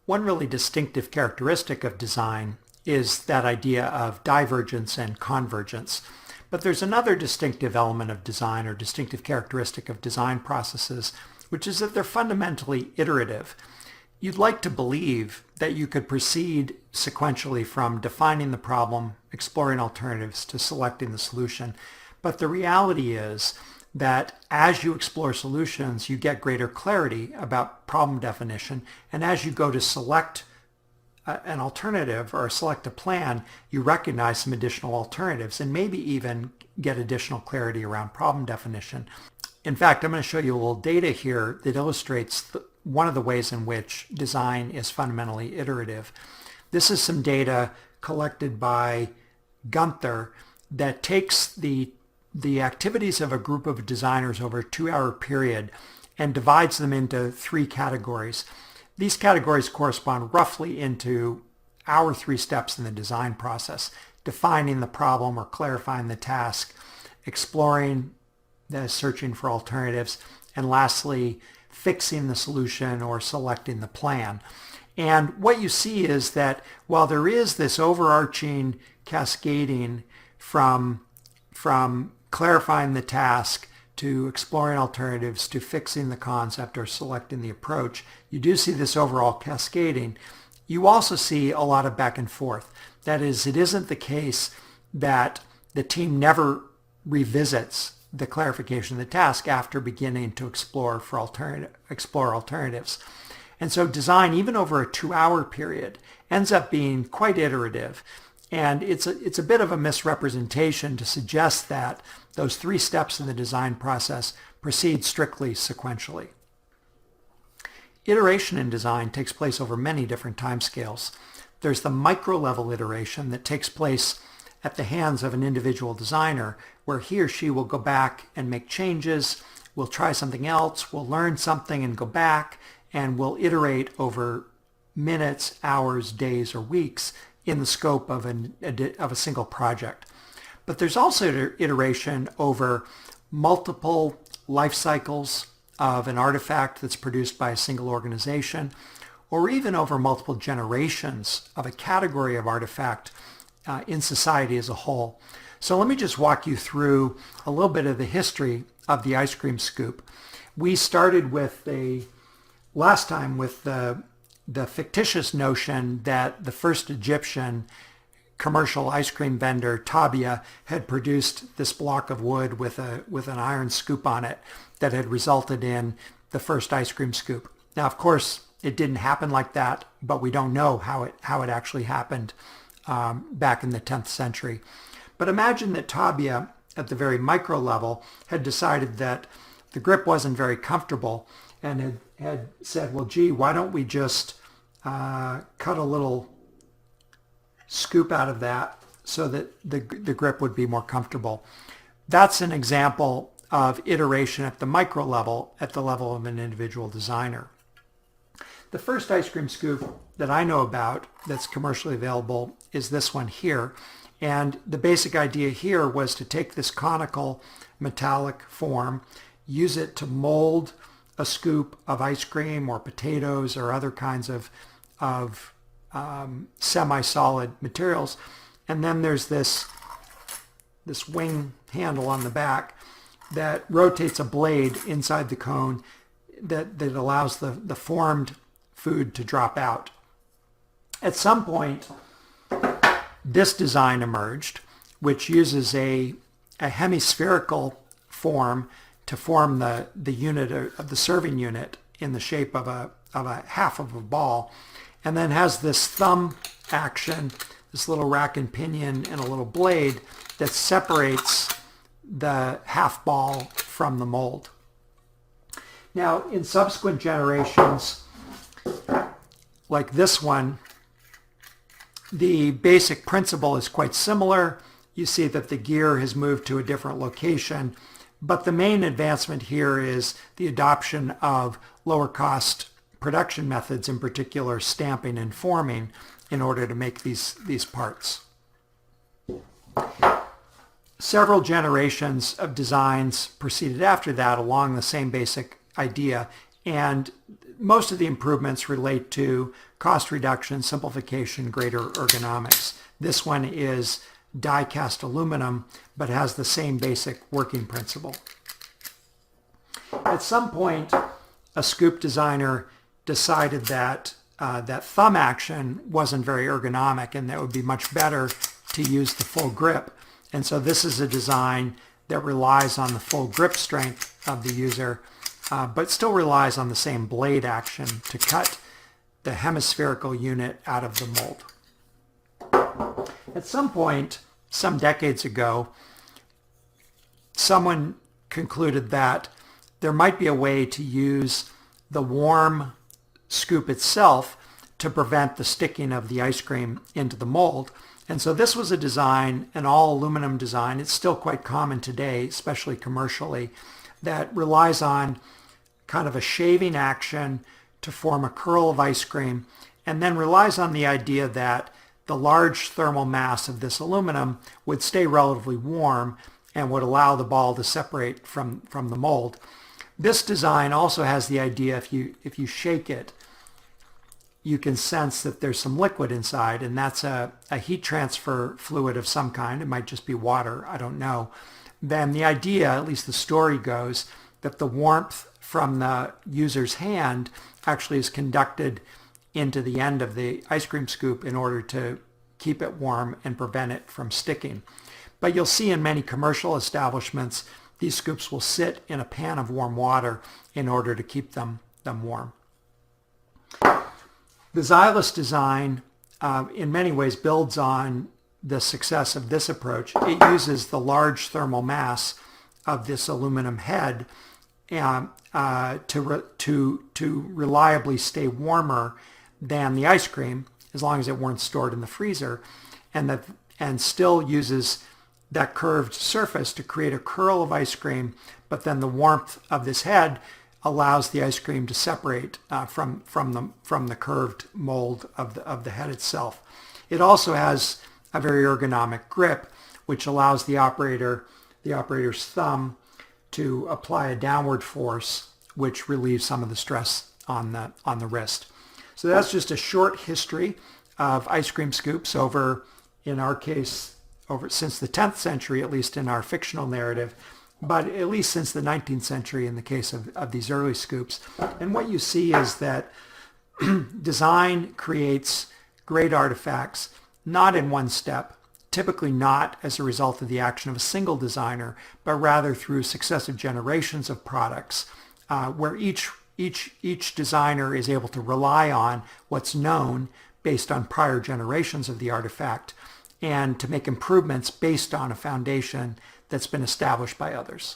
One really distinctive characteristic of design is that idea of divergence and convergence. But there's another distinctive element of design or distinctive characteristic of design processes, which is that they're fundamentally iterative. You'd like to believe that you could proceed sequentially from defining the problem, exploring alternatives, to selecting the solution. But the reality is that as you explore solutions, you get greater clarity about problem definition. And as you go to select an alternative or select a plan, you recognize some additional alternatives and maybe even get additional clarity around problem definition. In fact, I'm going to show you a little data here that illustrates one of the ways in which design is fundamentally iterative. This is some data collected by Gunther that takes the activities of a group of designers over a 2-hour period and divides them into 3 categories. These categories correspond roughly into our 3 steps in the design process: defining the problem or clarifying the task, exploring, searching for alternatives, and lastly, fixing the solution or selecting the plan. And what you see is that while there is this overarching cascading from clarifying the task to exploring alternatives to fixing the concept or selecting the approach, you do see this overall cascading. You also see a lot of back and forth. That is, it isn't the case that the team never revisits the clarification of the task after beginning to explore alternatives. And so design, even over a 2-hour period, ends up being quite iterative. And it's a bit of a misrepresentation to suggest that those 3 steps in the design process proceed strictly sequentially. Iteration in design takes place over many different timescales. There's the micro-level iteration that takes place at the hands of an individual designer, where he or she will go back and make changes, will try something else, will learn something and go back, and will iterate over minutes, hours, days, or weeks in the scope of a single project. But there's also iteration over multiple life cycles of an artifact that's produced by a single organization, or even over multiple generations of a category of artifact in society as a whole. So let me just walk you through a little bit of the history of the ice cream scoop. We started with last time with the fictitious notion that the first Egyptian commercial ice cream vendor, Tabia, had produced this block of wood with an iron scoop on it that had resulted in the first ice cream scoop. Now, of course, it didn't happen like that, but we don't know how it actually happened back in the 10th century. But imagine that Tabia, at the very micro level, had decided that the grip wasn't very comfortable and had said, well, gee, why don't we just cut a little scoop out of that so that the grip would be more comfortable. That's an example of iteration at the micro level, at the level of an individual designer. The first ice cream scoop that I know about that's commercially available is this one here. And the basic idea here was to take this conical metallic form, use it to mold a scoop of ice cream or potatoes or other kinds of semi-solid materials. And then there's this wing handle on the back that rotates a blade inside the cone that allows the formed food to drop out. At some point, this design emerged, which uses a hemispherical form to form the unit of the serving unit in the shape of a half of a ball, and then has this thumb action, this little rack and pinion and a little blade that separates the half ball from the mold. Now, in subsequent generations, like this one, the basic principle is quite similar. You see that the gear has moved to a different location, but the main advancement here is the adoption of lower cost production methods, in particular stamping and forming, in order to make these parts. Several generations of designs proceeded after that along the same basic idea, And most of the improvements relate to cost reduction, simplification, greater ergonomics. This one is die-cast aluminum, but has the same basic working principle. At some point, a scoop designer decided that that thumb action wasn't very ergonomic and that it would be much better to use the full grip. And so this is a design that relies on the full grip strength of the user, but still relies on the same blade action to cut the hemispherical unit out of the mold. At some point, some decades ago, someone concluded that there might be a way to use the warm scoop itself to prevent the sticking of the ice cream into the mold. And so this was a design, an all aluminum design. It's still quite common today, especially commercially, that relies on kind of a shaving action to form a curl of ice cream, and then relies on the idea that the large thermal mass of this aluminum would stay relatively warm and would allow the ball to separate from the mold. This design also has the idea if you shake it, you can sense that there's some liquid inside, and that's a heat transfer fluid of some kind. It might just be water, I don't know. Then the idea, at least the story goes, that the warmth from the user's hand actually is conducted into the end of the ice cream scoop in order to keep it warm and prevent it from sticking. But you'll see in many commercial establishments, these scoops will sit in a pan of warm water in order to keep them warm. The Xylus design in many ways builds on the success of this approach. It uses the large thermal mass of this aluminum head to reliably stay warmer than the ice cream, as long as it weren't stored in the freezer, and still uses that curved surface to create a curl of ice cream, but then the warmth of this head allows the ice cream to separate from the curved mold of the head itself. It also has a very ergonomic grip, which allows the operator's thumb to apply a downward force, which relieves some of the stress on the wrist. So that's just a short history of ice cream scoops over, in our case, since the 10th century, at least in our fictional narrative, but at least since the 19th century in the case of these early scoops. And what you see is that design creates great artifacts, not in one step, typically not as a result of the action of a single designer, but rather through successive generations of products, where each designer is able to rely on what's known based on prior generations of the artifact and to make improvements based on a foundation that's been established by others.